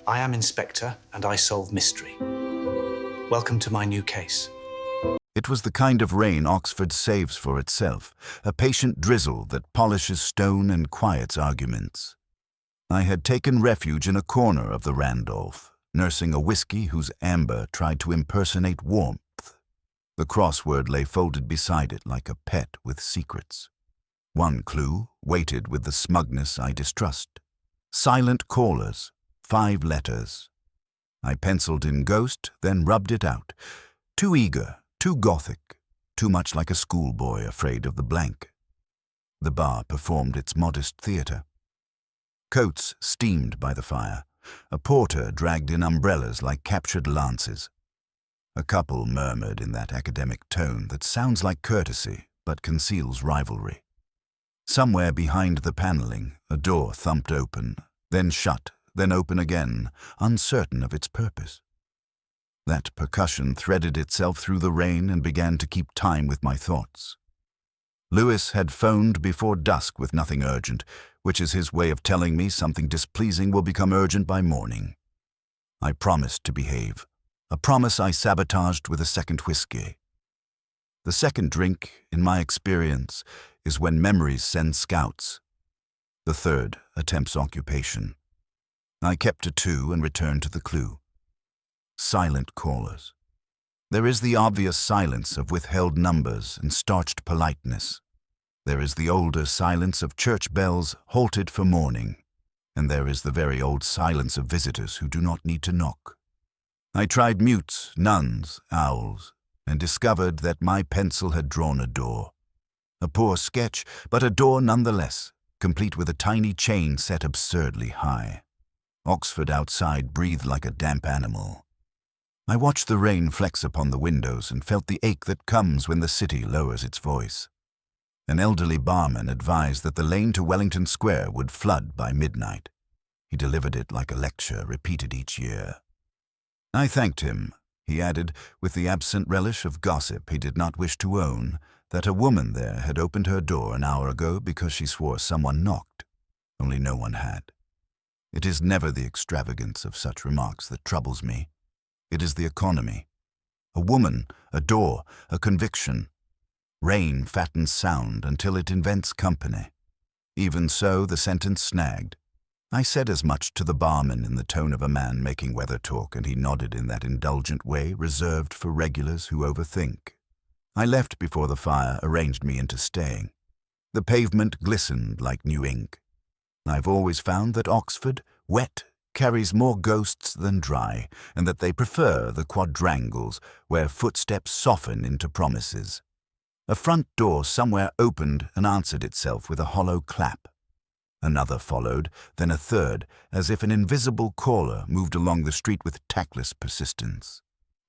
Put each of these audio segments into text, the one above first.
I am Inspector, and I solve mystery. Welcome to my new case. It was the kind of rain Oxford saves for itself, a patient drizzle that polishes stone and quiets arguments. I had taken refuge in a corner of the Randolph, nursing a whiskey whose amber tried to impersonate warmth. The crossword lay folded beside it like a pet with secrets. One clue waited with the smugness I distrust. Silent callers, 5 letters. I penciled in ghost, then rubbed it out. Too eager, too gothic, too much like a schoolboy afraid of the blank. The bar performed its modest theatre. Coats steamed by the fire. A porter dragged in umbrellas like captured lances. A couple murmured in that academic tone that sounds like courtesy but conceals rivalry. Somewhere behind the paneling, a door thumped open, then shut, then open again, uncertain of its purpose. That percussion threaded itself through the rain and began to keep time with my thoughts. Lewis had phoned before dusk with nothing urgent, which is his way of telling me something displeasing will become urgent by morning. I promised to behave, a promise I sabotaged with a second whiskey. The second drink, in my experience, is when memories send scouts. The third attempts occupation. I kept to 2 and returned to the clue. Silent callers. There is the obvious silence of withheld numbers and starched politeness. There is the older silence of church bells halted for morning, and there is the very old silence of visitors who do not need to knock. I tried mutes, nuns, owls, and discovered that my pencil had drawn a door. A poor sketch, but a door nonetheless, complete with a tiny chain set absurdly high. Oxford outside breathed like a damp animal. I watched the rain flex upon the windows and felt the ache that comes when the city lowers its voice. An elderly barman advised that the lane to Wellington Square would flood by midnight. He delivered it like a lecture repeated each year. I thanked him. He added, with the absent relish of gossip he did not wish to own, that a woman there had opened her door an hour ago because she swore someone knocked, only no one had. It is never the extravagance of such remarks that troubles me. It is the economy. A woman, a door, a conviction. Rain fattens sound until it invents company. Even so, the sentence snagged. I said as much to the barman in the tone of a man making weather talk, and he nodded in that indulgent way reserved for regulars who overthink. I left before the fire arranged me into staying. The pavement glistened like new ink. I've always found that Oxford, wet, carries more ghosts than dry, and that they prefer the quadrangles where footsteps soften into promises. A front door somewhere opened and answered itself with a hollow clap. Another followed, then a third, as if an invisible caller moved along the street with tactless persistence.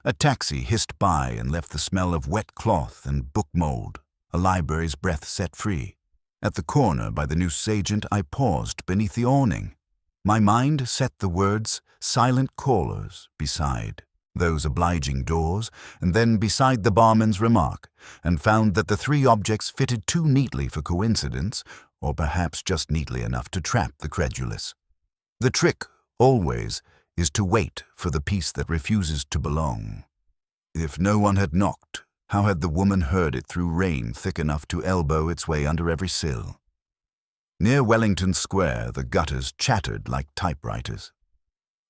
A taxi hissed by and left the smell of wet cloth and book mold, a library's breath set free. At the corner by the newsagent, I paused beneath the awning. My mind set the words silent callers beside those obliging doors, and then beside the barman's remark, and found that the 3 objects fitted too neatly for coincidence, or perhaps just neatly enough to trap the credulous. The trick, always, is to wait for the piece that refuses to belong. If no one had knocked, how had the woman heard it through rain thick enough to elbow its way under every sill? Near Wellington Square, the gutters chattered like typewriters.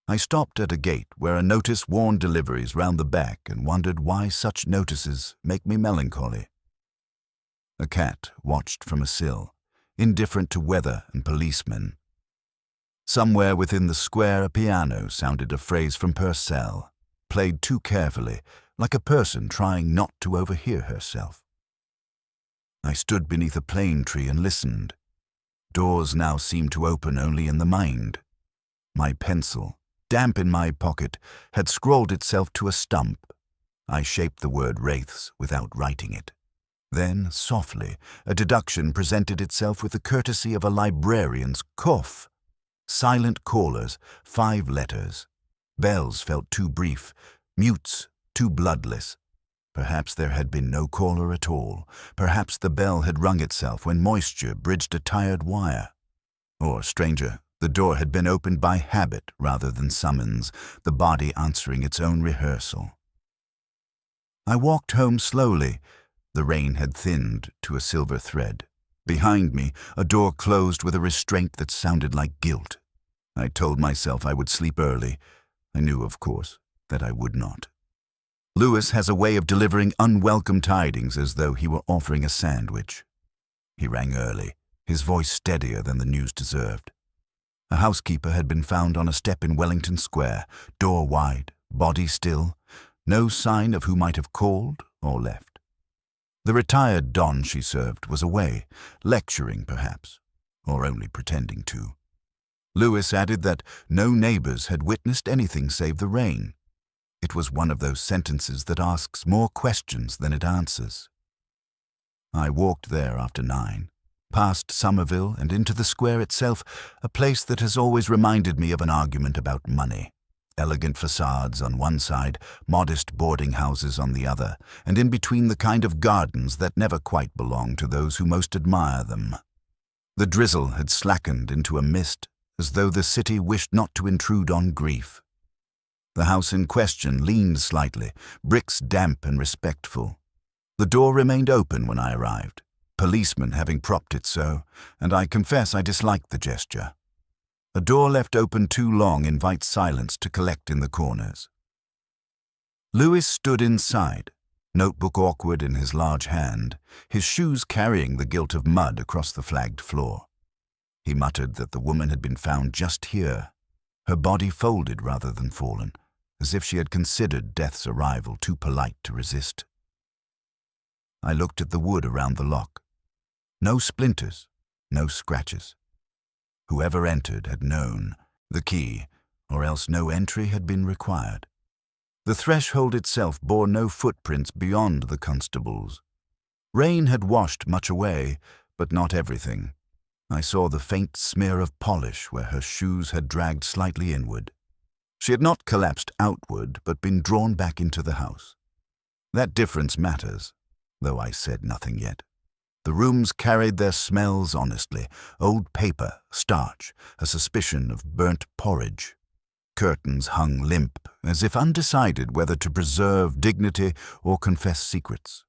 I stopped at a gate where a notice warned deliveries round the back and wondered why such notices make me melancholy. A cat watched from a sill, indifferent to weather and policemen. Somewhere within the square a piano sounded a phrase from Purcell, played too carefully, like a person trying not to overhear herself. I stood beneath a plane tree and listened. Doors now seemed to open only in the mind. My pencil, damp in my pocket, had scrawled itself to a stump. I shaped the word wraiths without writing it. Then, softly, a deduction presented itself with the courtesy of a librarian's cough. Silent callers, 5 letters. Bells felt too brief, mutes too bloodless. Perhaps there had been no caller at all. Perhaps the bell had rung itself when moisture bridged a tired wire. Or, stranger, The door had been opened by habit rather than summons, the body answering its own rehearsal. I walked home slowly. The rain had thinned to a silver thread. Behind me, a door closed with a restraint that sounded like guilt. I told myself I would sleep early. I knew, of course, that I would not. Lewis has a way of delivering unwelcome tidings as though he were offering a sandwich. He rang early, his voice steadier than the news deserved. A housekeeper had been found on a step in Wellington Square, door wide, body still, no sign of who might have called or left. The retired don she served was away, lecturing perhaps, or only pretending to. Lewis added that no neighbors had witnessed anything save the rain. It was one of those sentences that asks more questions than it answers. I walked there after 9, past Somerville and into the square itself, a place that has always reminded me of an argument about money. Elegant facades on one side, modest boarding houses on the other, and in between the kind of gardens that never quite belong to those who most admire them. The drizzle had slackened into a mist, as though the city wished not to intrude on grief. The house in question leaned slightly, bricks damp and respectful. The door remained open when I arrived, policemen having propped it so, and I confess I disliked the gesture. A door left open too long invites silence to collect in the corners. Lewis stood inside, notebook awkward in his large hand, his shoes carrying the gilt of mud across the flagged floor. He muttered that the woman had been found just here, her body folded rather than fallen, as if she had considered death's arrival too polite to resist. I looked at the wood around the lock. No splinters, no scratches. Whoever entered had known the key, or else no entry had been required. The threshold itself bore no footprints beyond the constable's. Rain had washed much away, but not everything. I saw the faint smear of polish where her shoes had dragged slightly inward. She had not collapsed outward, but been drawn back into the house. That difference matters, though I said nothing yet. The rooms carried their smells honestly, old paper, starch, a suspicion of burnt porridge. Curtains hung limp, as if undecided whether to preserve dignity or confess secrets.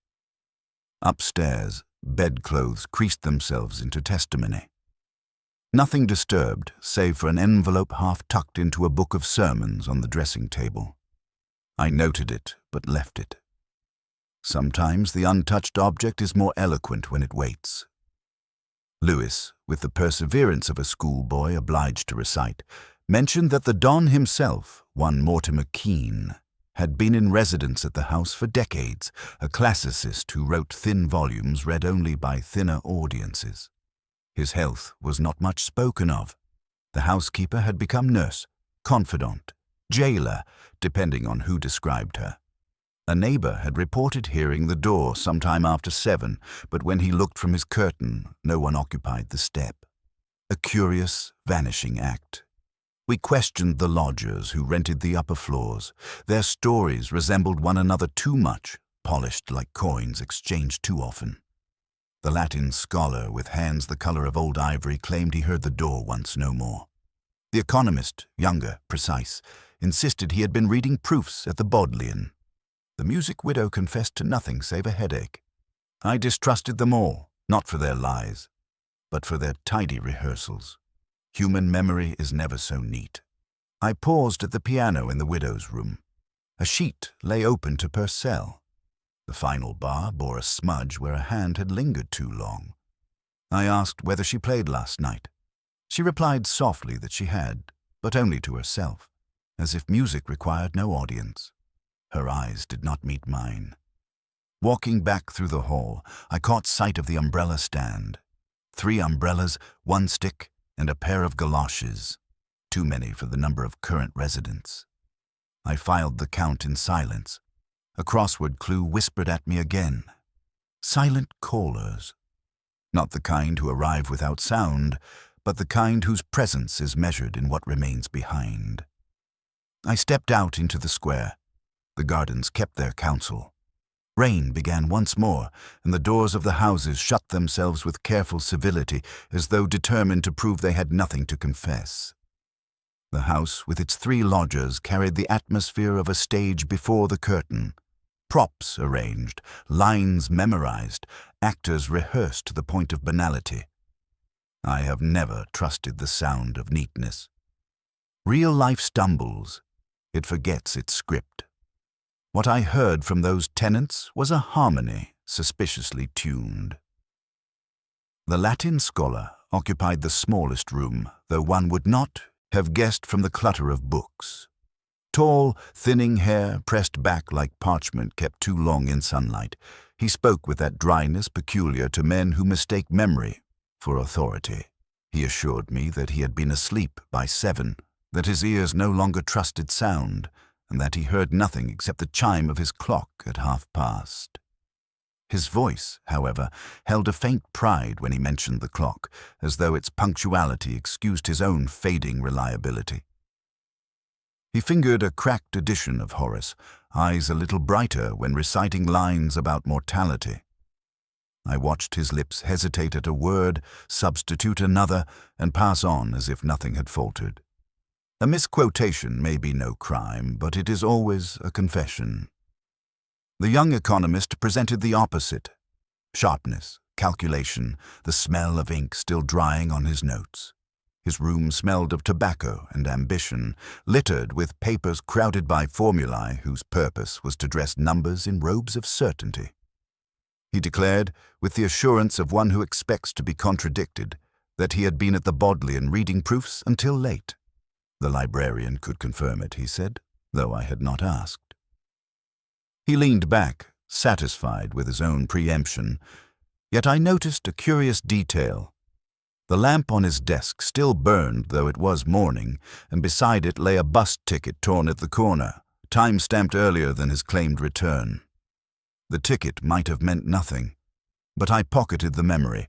Upstairs, bedclothes creased themselves into testimony. Nothing disturbed, save for an envelope half tucked into a book of sermons on the dressing table. I noted it, but left it. Sometimes the untouched object is more eloquent when it waits. Lewis, with the perseverance of a schoolboy obliged to recite, mentioned that the Don himself, one Mortimer Keene, had been in residence at the house for decades, a classicist who wrote thin volumes read only by thinner audiences. His health was not much spoken of. The housekeeper had become nurse, confidant, jailer, depending on who described her. A neighbor had reported hearing the door sometime after 7, but when he looked from his curtain, no one occupied the step. A curious, vanishing act. We questioned the lodgers who rented the upper floors. Their stories resembled one another too much, polished like coins exchanged too often. The Latin scholar with hands the color of old ivory claimed he heard the door once no more. The economist, younger, precise, insisted he had been reading proofs at the Bodleian. The music widow confessed to nothing save a headache. I distrusted them all, not for their lies, but for their tidy rehearsals. Human memory is never so neat. I paused at the piano in the widow's room. A sheet lay open to Purcell. The final bar bore a smudge where a hand had lingered too long. I asked whether she played last night. She replied softly that she had, but only to herself, as if music required no audience. Her eyes did not meet mine. Walking back through the hall, I caught sight of the umbrella stand. 3 umbrellas, 1 stick, and a pair of galoshes. Too many for the number of current residents. I filed the count in silence. A crossword clue whispered at me again. Silent callers. Not the kind who arrive without sound, but the kind whose presence is measured in what remains behind. I stepped out into the square. The gardens kept their counsel. Rain began once more, and the doors of the houses shut themselves with careful civility, as though determined to prove they had nothing to confess. The house, with its 3 lodgers, carried the atmosphere of a stage before the curtain. Props arranged, lines memorized, actors rehearsed to the point of banality. I have never trusted the sound of neatness. Real life stumbles. It forgets its script. What I heard from those tenants was a harmony suspiciously tuned. The Latin scholar occupied the smallest room, though one would not have guessed from the clutter of books. Tall, thinning hair pressed back like parchment kept too long in sunlight, he spoke with that dryness peculiar to men who mistake memory for authority. He assured me that he had been asleep by 7, that his ears no longer trusted sound, and that he heard nothing except the chime of his clock at past. His voice, however, held a faint pride when he mentioned the clock, as though its punctuality excused his own fading reliability. He fingered a cracked edition of Horace, eyes a little brighter when reciting lines about mortality. I watched his lips hesitate at a word, substitute another, and pass on as if nothing had faltered. A misquotation may be no crime, but it is always a confession. The young economist presented the opposite: sharpness, calculation, the smell of ink still drying on his notes. His room smelled of tobacco and ambition, littered with papers crowded by formulae whose purpose was to dress numbers in robes of certainty. He declared, with the assurance of one who expects to be contradicted, that he had been at the Bodleian reading proofs until late. The librarian could confirm it, he said, though I had not asked. He leaned back, satisfied with his own preemption, yet I noticed a curious detail. The lamp on his desk still burned, though it was morning, and beside it lay a bus ticket torn at the corner, time-stamped earlier than his claimed return. The ticket might have meant nothing, but I pocketed the memory,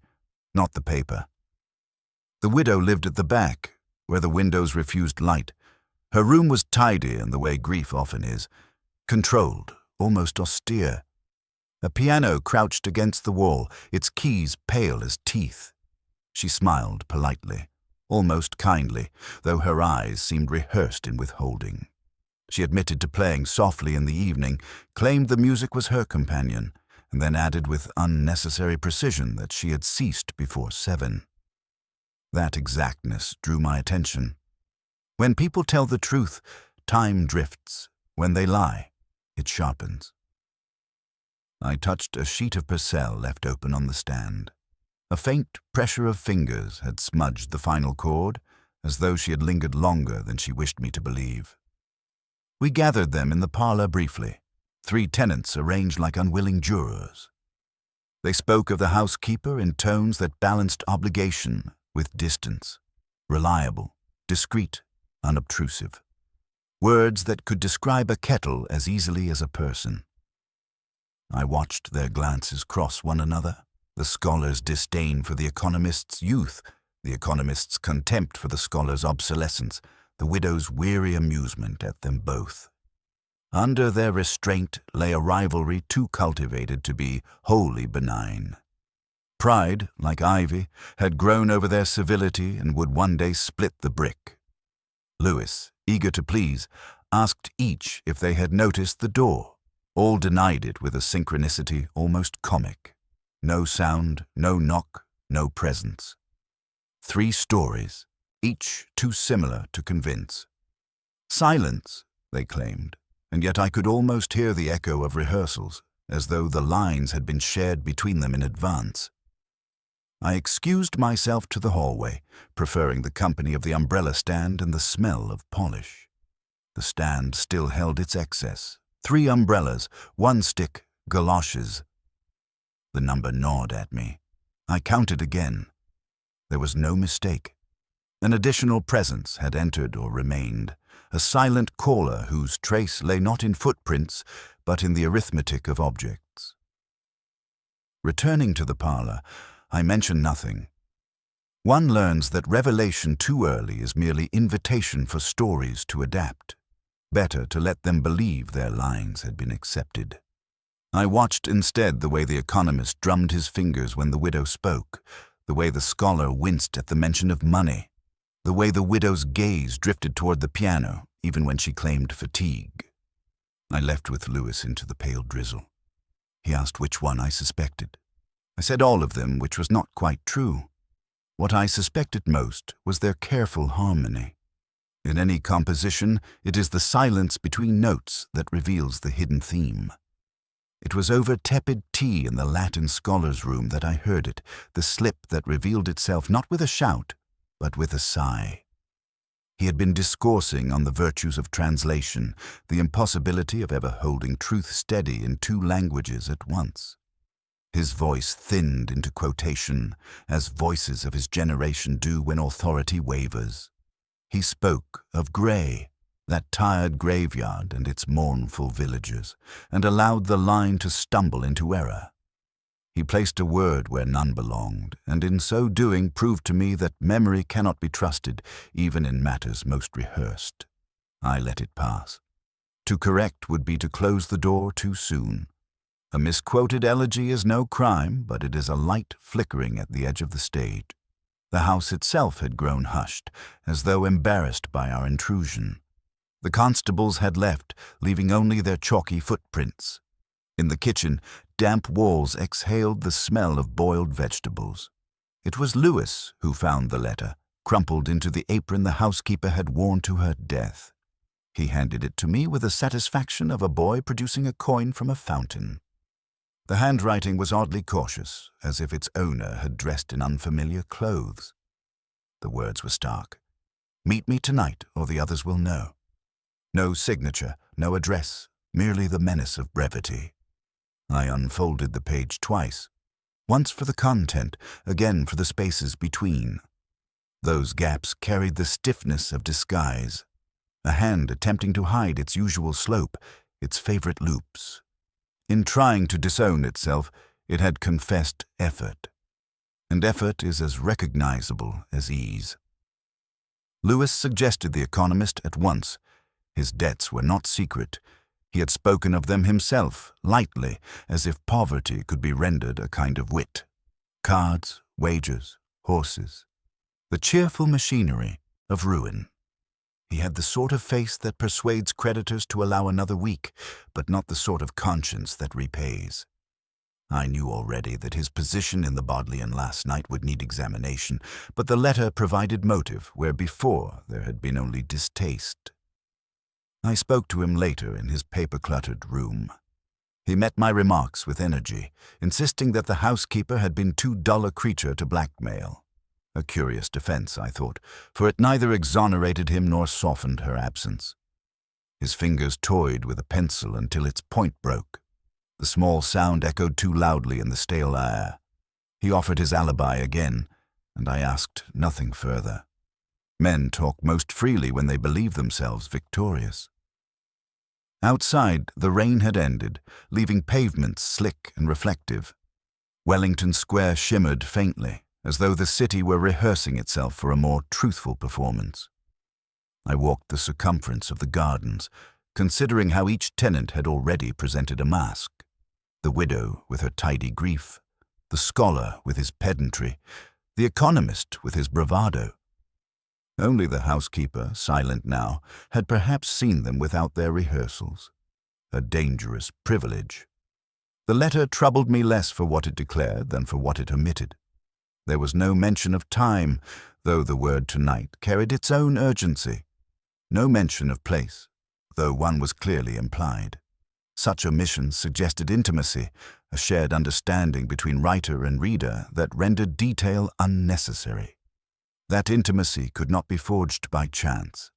not the paper. The widow lived at the back, where the windows refused light. Her room was tidy in the way grief often is, controlled, almost austere. A piano crouched against the wall, its keys pale as teeth. She smiled politely, almost kindly, though her eyes seemed rehearsed in withholding. She admitted to playing softly in the evening, claimed the music was her companion, and then added with unnecessary precision that she had ceased before 7. That exactness drew my attention. When people tell the truth, time drifts. When they lie, it sharpens. I touched a sheet of percale left open on the stand. A faint pressure of fingers had smudged the final chord, as though she had lingered longer than she wished me to believe. We gathered them in the parlor briefly, 3 tenants arranged like unwilling jurors. They spoke of the housekeeper in tones that balanced obligation with distance, reliable, discreet, unobtrusive. Words that could describe a kettle as easily as a person. I watched their glances cross one another, the scholar's disdain for the economist's youth, the economist's contempt for the scholar's obsolescence, the widow's weary amusement at them both. Under their restraint lay a rivalry too cultivated to be wholly benign. Pride, like ivy, had grown over their civility and would one day split the brick. Lewis, eager to please, asked each if they had noticed the door. All denied it with a synchronicity almost comic. No sound, no knock, no presence. 3 stories, each too similar to convince. Silence, they claimed, and yet I could almost hear the echo of rehearsals, as though the lines had been shared between them in advance. I excused myself to the hallway, preferring the company of the umbrella stand and the smell of polish. The stand still held its excess. 3 umbrellas, 1 stick, galoshes. The number gnawed at me. I counted again. There was no mistake. An additional presence had entered or remained, a silent caller whose trace lay not in footprints, but in the arithmetic of objects. Returning to the parlor, I mentioned nothing. One learns that revelation too early is merely invitation for stories to adapt. Better to let them believe their lines had been accepted. I watched instead the way the economist drummed his fingers when the widow spoke, the way the scholar winced at the mention of money, the way the widow's gaze drifted toward the piano, even when she claimed fatigue. I left with Lewis into the pale drizzle. He asked which one I suspected. I said all of them, which was not quite true. What I suspected most was their careful harmony. In any composition, it is the silence between notes that reveals the hidden theme. It was over tepid tea in the Latin scholars' room that I heard it, the slip that revealed itself not with a shout, but with a sigh. He had been discoursing on the virtues of translation, the impossibility of ever holding truth steady in two languages at once. His voice thinned into quotation, as voices of his generation do when authority wavers. He spoke of Grey, that tired graveyard and its mournful villagers, and allowed the line to stumble into error. He placed a word where none belonged, and in so doing proved to me that memory cannot be trusted, even in matters most rehearsed. I let it pass. To correct would be to close the door too soon. A misquoted elegy is no crime, but it is a light flickering at the edge of the stage. The house itself had grown hushed, as though embarrassed by our intrusion. The constables had left, leaving only their chalky footprints. In the kitchen, damp walls exhaled the smell of boiled vegetables. It was Lewis who found the letter, crumpled into the apron the housekeeper had worn to her death. He handed it to me with the satisfaction of a boy producing a coin from a fountain. The handwriting was oddly cautious, as if its owner had dressed in unfamiliar clothes. The words were stark. "Meet me tonight, or the others will know." No signature, no address, merely the menace of brevity. I unfolded the page twice, once for the content, again for the spaces between. Those gaps carried the stiffness of disguise, a hand attempting to hide its usual slope, its favorite loops. In trying to disown itself, it had confessed effort. And effort is as recognizable as ease. Lewis suggested the economist at once. His debts were not secret. He had spoken of them himself, lightly, as if poverty could be rendered a kind of wit. Cards, wagers, horses. The cheerful machinery of ruin. He had the sort of face that persuades creditors to allow another week, but not the sort of conscience that repays. I knew already that his position in the Bodleian last night would need examination, but the letter provided motive where before there had been only distaste. I spoke to him later in his paper-cluttered room. He met my remarks with energy, insisting that the housekeeper had been too dull a creature to blackmail. A curious defense, I thought, for it neither exonerated him nor softened her absence. His fingers toyed with a pencil until its point broke. The small sound echoed too loudly in the stale air. He offered his alibi again, and I asked nothing further. Men talk most freely when they believe themselves victorious. Outside, the rain had ended, leaving pavements slick and reflective. Wellington Square shimmered faintly, as though the city were rehearsing itself for a more truthful performance. I walked the circumference of the gardens, considering how each tenant had already presented a mask. The widow with her tidy grief, the scholar with his pedantry, the economist with his bravado. Only the housekeeper, silent now, had perhaps seen them without their rehearsals. A dangerous privilege. The letter troubled me less for what it declared than for what it omitted. There was no mention of time, though the word tonight carried its own urgency. No mention of place, though one was clearly implied. Such omissions suggested intimacy, a shared understanding between writer and reader that rendered detail unnecessary. That intimacy could not be forged by chance.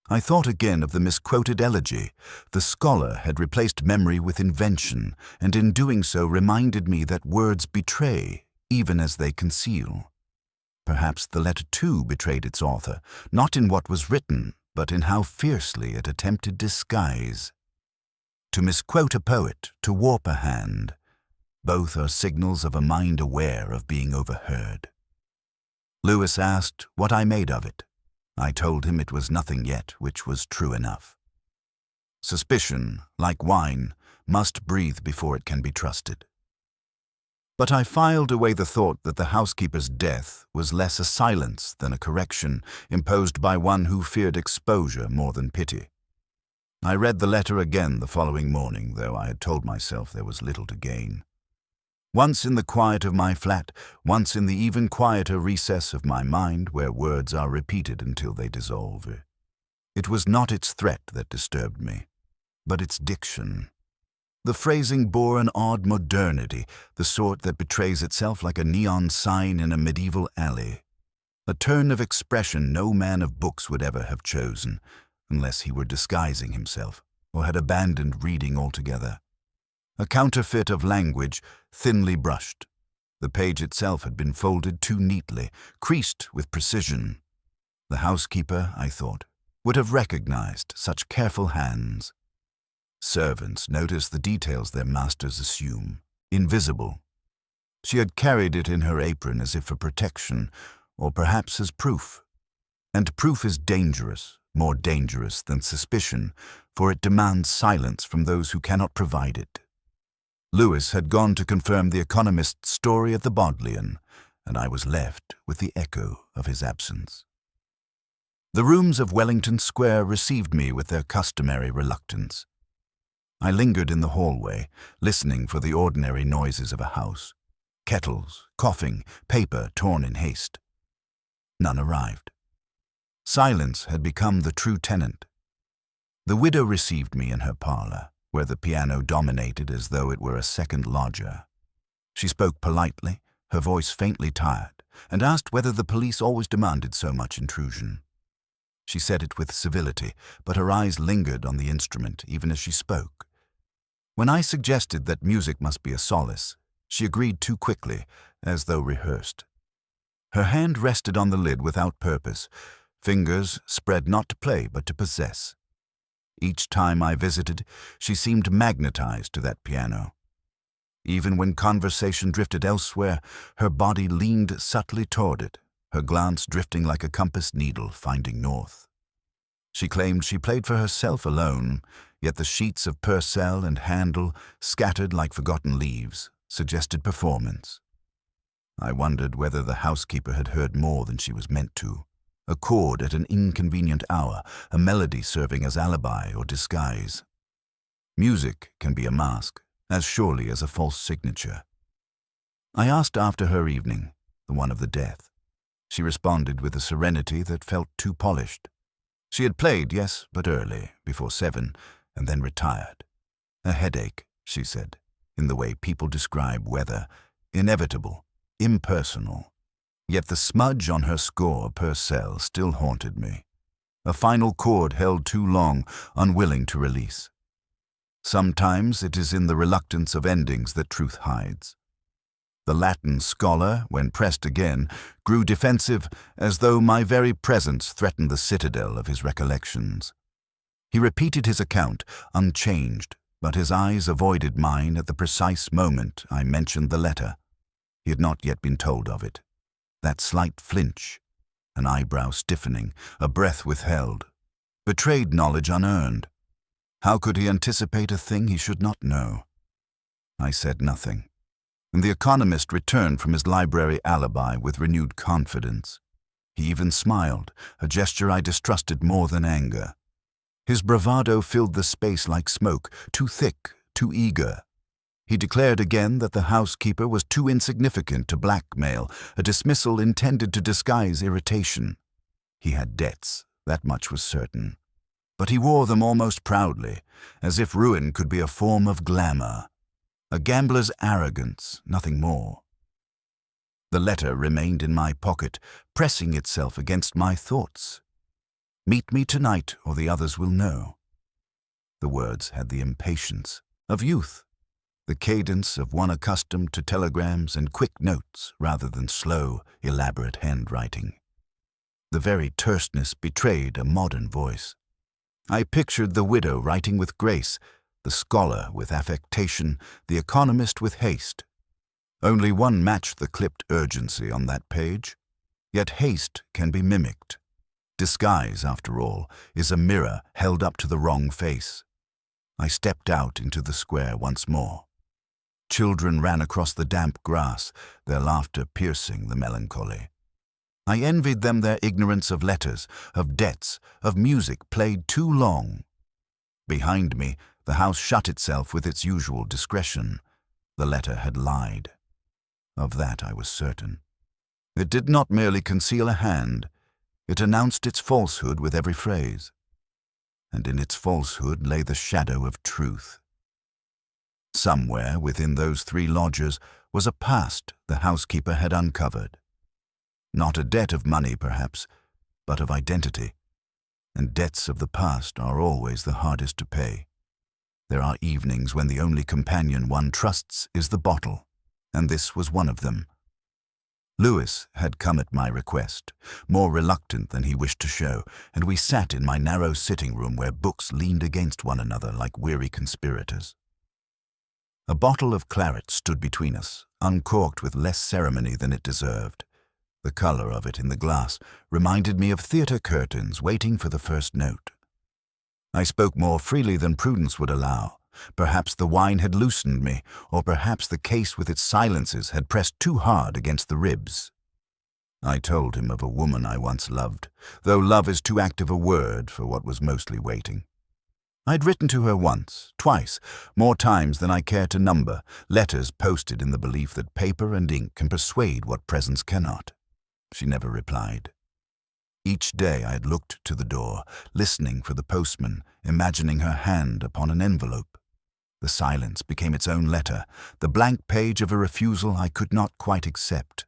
I thought again of the misquoted elegy. The scholar had replaced memory with invention, and in doing so reminded me that words betray, even as they conceal. Perhaps the letter too betrayed its author, not in what was written, but in how fiercely it attempted disguise. To misquote a poet, to warp a hand, both are signals of a mind aware of being overheard. Lewis asked what I made of it. I told him it was nothing yet, which was true enough. Suspicion, like wine, must breathe before it can be trusted. But I filed away the thought that the housekeeper's death was less a silence than a correction imposed by one who feared exposure more than pity. I read the letter again the following morning, though I had told myself there was little to gain. Once in the quiet of my flat, once in the even quieter recess of my mind where words are repeated until they dissolve. It was not its threat that disturbed me, but its diction. The phrasing bore an odd modernity, the sort that betrays itself like a neon sign in a medieval alley. A turn of expression no man of books would ever have chosen, unless he were disguising himself or had abandoned reading altogether. A counterfeit of language, thinly brushed. The page itself had been folded too neatly, creased with precision. The housekeeper, I thought, would have recognized such careful hands. Servants notice the details their masters assume, invisible. She had carried it in her apron as if for protection, or perhaps as proof. And proof is dangerous, more dangerous than suspicion, for it demands silence from those who cannot provide it. Lewis had gone to confirm the economist's story at the Bodleian, and I was left with the echo of his absence. The rooms of Wellington Square received me with their customary reluctance. I lingered in the hallway, listening for the ordinary noises of a house. Kettles, coughing, paper torn in haste. None arrived. Silence had become the true tenant. The widow received me in her parlor, where the piano dominated as though it were a second lodger. She spoke politely, her voice faintly tired, and asked whether the police always demanded so much intrusion. She said it with civility, but her eyes lingered on the instrument even as she spoke. When I suggested that music must be a solace, she agreed too quickly, as though rehearsed. Her hand rested on the lid without purpose, fingers spread not to play but to possess. Each time I visited, she seemed magnetized to that piano. Even when conversation drifted elsewhere, her body leaned subtly toward it, her glance drifting like a compass needle finding north. She claimed she played for herself alone, yet the sheets of Purcell and Handel, scattered like forgotten leaves, suggested performance. I wondered whether the housekeeper had heard more than she was meant to. A chord at an inconvenient hour, a melody serving as alibi or disguise. Music can be a mask, as surely as a false signature. I asked after her evening, the one of the death. She responded with a serenity that felt too polished. She had played, yes, but early, before 7, and then retired. A headache, she said, in the way people describe weather, inevitable, impersonal. Yet the smudge on her score, Purcell, still haunted me. A final chord held too long, unwilling to release. Sometimes it is in the reluctance of endings that truth hides. The Latin scholar, when pressed again, grew defensive as though my very presence threatened the citadel of his recollections. He repeated his account, unchanged, but his eyes avoided mine at the precise moment I mentioned the letter. He had not yet been told of it. That slight flinch, an eyebrow stiffening, a breath withheld, betrayed knowledge unearned. How could he anticipate a thing he should not know? I said nothing, and the economist returned from his library alibi with renewed confidence. He even smiled, a gesture I distrusted more than anger. His bravado filled the space like smoke, too thick, too eager. He declared again that the housekeeper was too insignificant to blackmail, a dismissal intended to disguise irritation. He had debts, that much was certain. But he wore them almost proudly, as if ruin could be a form of glamour. A gambler's arrogance, nothing more. The letter remained in my pocket, pressing itself against my thoughts. Meet me tonight, or the others will know. The words had the impatience of youth, the cadence of one accustomed to telegrams and quick notes rather than slow, elaborate handwriting. The very terseness betrayed a modern voice. I pictured the widow writing with grace, the scholar with affectation, the economist with haste. Only one matched the clipped urgency on that page. Yet haste can be mimicked. Disguise, after all, is a mirror held up to the wrong face. I stepped out into the square once more. Children ran across the damp grass, their laughter piercing the melancholy. I envied them their ignorance of letters, of debts, of music played too long. Behind me, the house shut itself with its usual discretion. The letter had lied. Of that I was certain. It did not merely conceal a hand, it announced its falsehood with every phrase. And in its falsehood lay the shadow of truth. Somewhere within those 3 lodgers was a past the housekeeper had uncovered. Not a debt of money, perhaps, but of identity. And debts of the past are always the hardest to pay. There are evenings when the only companion one trusts is the bottle, and this was one of them. Lewis had come at my request, more reluctant than he wished to show, and we sat in my narrow sitting room where books leaned against one another like weary conspirators. A bottle of claret stood between us, uncorked with less ceremony than it deserved. The color of it in the glass reminded me of theater curtains waiting for the first note. I spoke more freely than prudence would allow. Perhaps the wine had loosened me, or perhaps the case with its silences had pressed too hard against the ribs. I told him of a woman I once loved, though love is too active a word for what was mostly waiting. I'd written to her once, twice, more times than I care to number, letters posted in the belief that paper and ink can persuade what presence cannot. She never replied. Each day I had looked to the door, listening for the postman, imagining her hand upon an envelope. The silence became its own letter, the blank page of a refusal I could not quite accept.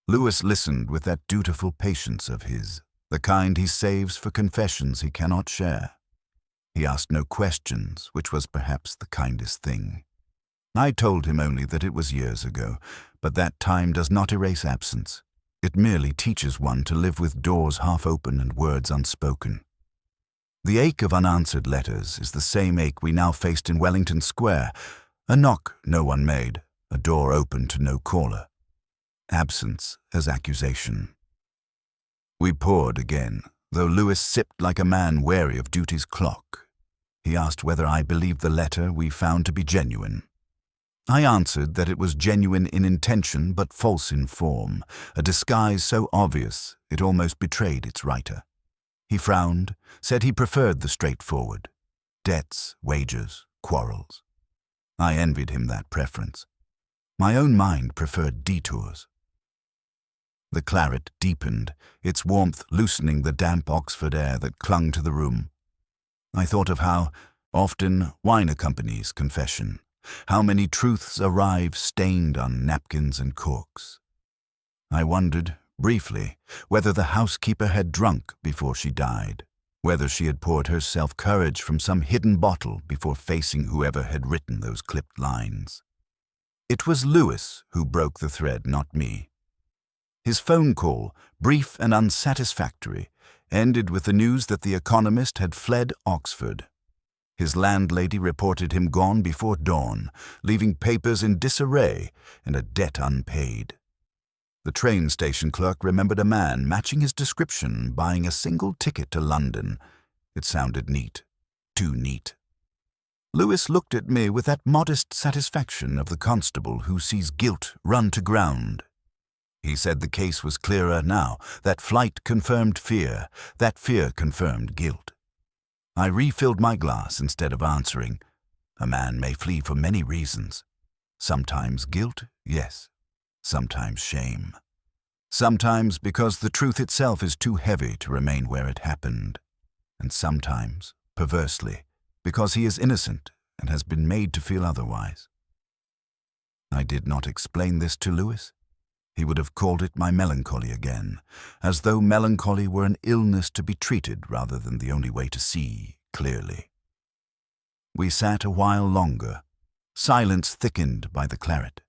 Lewis listened with that dutiful patience of his, the kind he saves for confessions he cannot share. He asked no questions, which was perhaps the kindest thing. I told him only that it was years ago, but that time does not erase absence. It merely teaches one to live with doors half open and words unspoken. The ache of unanswered letters is the same ache we now faced in Wellington Square, a knock no one made, a door open to no caller. Absence as accusation. We poured again, though Lewis sipped like a man wary of duty's clock. He asked whether I believed the letter we found to be genuine. I answered that it was genuine in intention but false in form, a disguise so obvious it almost betrayed its writer. He frowned, said he preferred the straightforward. Debts, wages, quarrels. I envied him that preference. My own mind preferred detours. The claret deepened, its warmth loosening the damp Oxford air that clung to the room. I thought of how often wine accompanies confession, how many truths arrive stained on napkins and corks. I wondered, briefly, whether the housekeeper had drunk before she died, whether she had poured herself courage from some hidden bottle before facing whoever had written those clipped lines. It was Lewis who broke the thread, not me. His phone call, brief and unsatisfactory, ended with the news that the economist had fled Oxford. His landlady reported him gone before dawn, leaving papers in disarray and a debt unpaid. The train station clerk remembered a man matching his description buying a single ticket to London. It sounded neat, too neat. Lewis looked at me with that modest satisfaction of the constable who sees guilt run to ground. He said the case was clearer now, that flight confirmed fear, that fear confirmed guilt. I refilled my glass instead of answering. A man may flee for many reasons. Sometimes guilt, yes. Sometimes shame. Sometimes because the truth itself is too heavy to remain where it happened. And sometimes, perversely, because he is innocent and has been made to feel otherwise. I did not explain this to Lewis. He would have called it my melancholy again, as though melancholy were an illness to be treated rather than the only way to see clearly. We sat a while longer, silence thickened by the claret.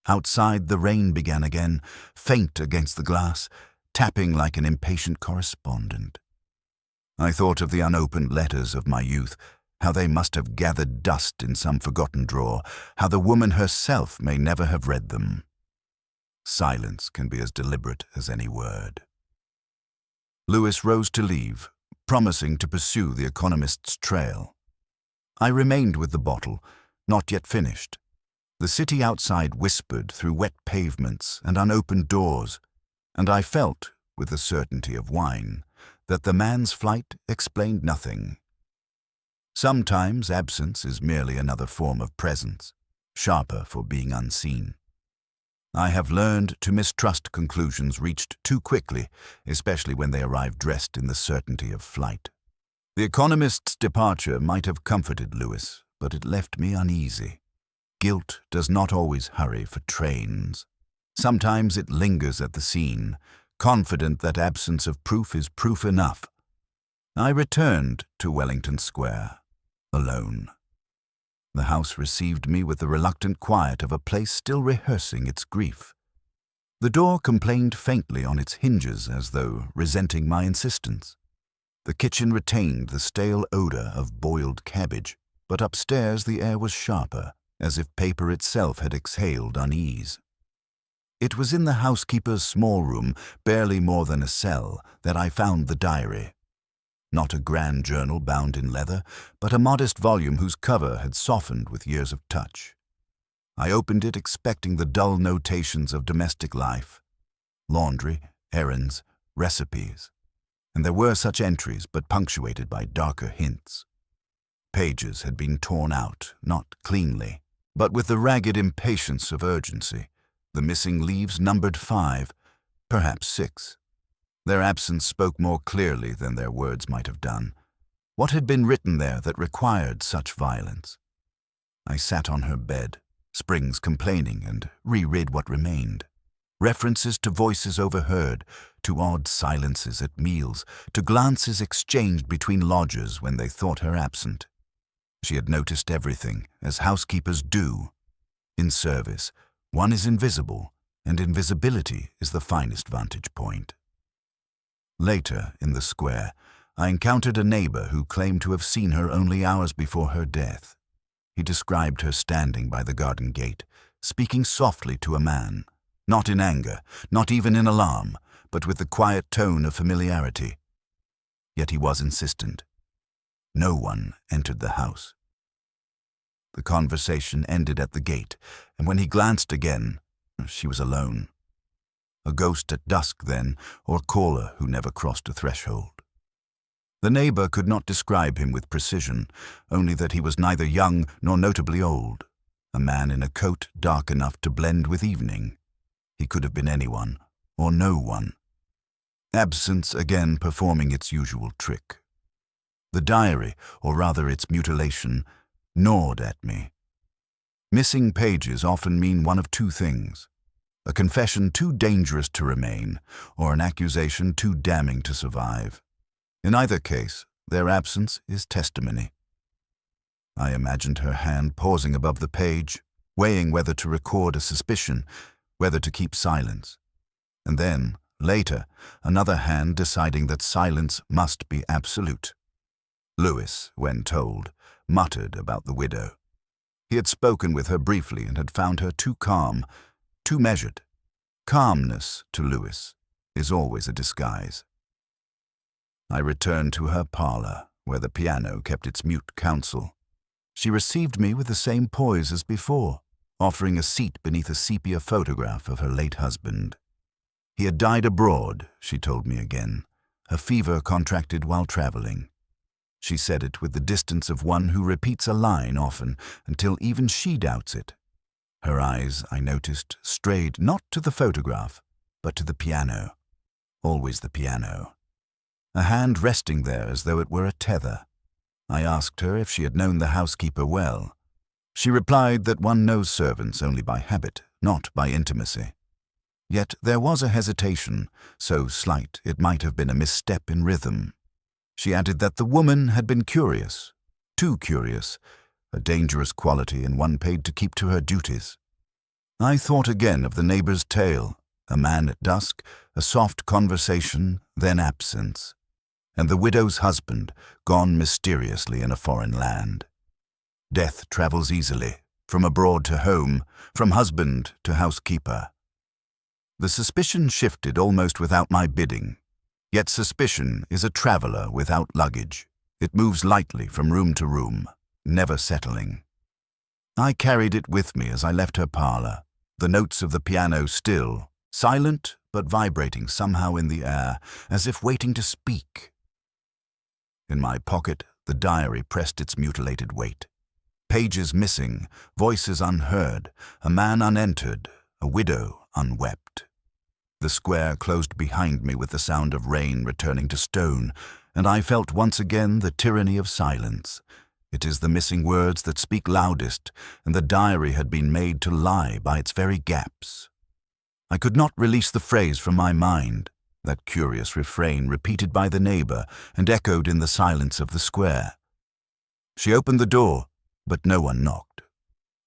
Outside the rain began again, faint against the glass, tapping like an impatient correspondent. I thought of the unopened letters of my youth, how they must have gathered dust in some forgotten drawer, how the woman herself may never have read them. Silence can be as deliberate as any word. Lewis rose to leave, promising to pursue the economist's trail. I remained with the bottle, not yet finished. The city outside whispered through wet pavements and unopened doors, and I felt, with the certainty of wine, that the man's flight explained nothing. Sometimes absence is merely another form of presence, sharper for being unseen. I have learned to mistrust conclusions reached too quickly, especially when they arrive dressed in the certainty of flight. The economist's departure might have comforted Lewis, but it left me uneasy. Guilt does not always hurry for trains. Sometimes it lingers at the scene, confident that absence of proof is proof enough. I returned to Wellington Square, alone. The house received me with the reluctant quiet of a place still rehearsing its grief. The door complained faintly on its hinges as though resenting my insistence. The kitchen retained the stale odor of boiled cabbage, but upstairs the air was sharper, as if paper itself had exhaled unease. It was in the housekeeper's small room, barely more than a cell, that I found the diary. Not a grand journal bound in leather, but a modest volume whose cover had softened with years of touch. I opened it expecting the dull notations of domestic life, laundry, errands, recipes, and there were such entries but punctuated by darker hints. Pages had been torn out, not cleanly, but with the ragged impatience of urgency. The missing leaves numbered 5, perhaps 6. Their absence spoke more clearly than their words might have done. What had been written there that required such violence? I sat on her bed, springs complaining, and reread what remained. References to voices overheard, to odd silences at meals, to glances exchanged between lodgers when they thought her absent. She had noticed everything, as housekeepers do. In service, one is invisible, and invisibility is the finest vantage point. Later, in the square, I encountered a neighbor who claimed to have seen her only hours before her death. He described her standing by the garden gate, speaking softly to a man, not in anger, not even in alarm, but with the quiet tone of familiarity. Yet he was insistent. No one entered the house. The conversation ended at the gate, and when he glanced again, she was alone. A ghost at dusk, then, or caller who never crossed a threshold. The neighbor could not describe him with precision, only that he was neither young nor notably old, a man in a coat dark enough to blend with evening. He could have been anyone, or no one. Absence again performing its usual trick. The diary, or rather its mutilation, gnawed at me. Missing pages often mean one of two things: a confession too dangerous to remain, or an accusation too damning to survive. In either case, their absence is testimony. I imagined her hand pausing above the page, weighing whether to record a suspicion, whether to keep silence. And then, later, another hand deciding that silence must be absolute. Lewis, when told, muttered about the widow. He had spoken with her briefly and had found her too calm, too measured. Calmness, to Lewis, is always a disguise. I returned to her parlor, where the piano kept its mute counsel. She received me with the same poise as before, offering a seat beneath a sepia photograph of her late husband. He had died abroad, she told me again, a fever contracted while traveling. She said it with the distance of one who repeats a line often, until even she doubts it. Her eyes, I noticed, strayed not to the photograph, but to the piano. Always the piano. A hand resting there as though it were a tether. I asked her if she had known the housekeeper well. She replied that one knows servants only by habit, not by intimacy. Yet there was a hesitation, so slight it might have been a misstep in rhythm. She added that the woman had been curious, too curious, a dangerous quality and one paid to keep to her duties. I thought again of the neighbor's tale, a man at dusk, a soft conversation, then absence, and the widow's husband, gone mysteriously in a foreign land. Death travels easily, from abroad to home, from husband to housekeeper. The suspicion shifted almost without my bidding. Yet suspicion is a traveler without luggage. It moves lightly from room to room, never settling. I carried it with me as I left her parlor, the notes of the piano still, silent but vibrating somehow in the air, as if waiting to speak. In my pocket, the diary pressed its mutilated weight. Pages missing, voices unheard, a man unentered, a widow unwept. The square closed behind me with the sound of rain returning to stone, and I felt once again the tyranny of silence. It is the missing words that speak loudest, and the diary had been made to lie by its very gaps. I could not release the phrase from my mind, that curious refrain repeated by the neighbor and echoed in the silence of the square. She opened the door, but no one knocked.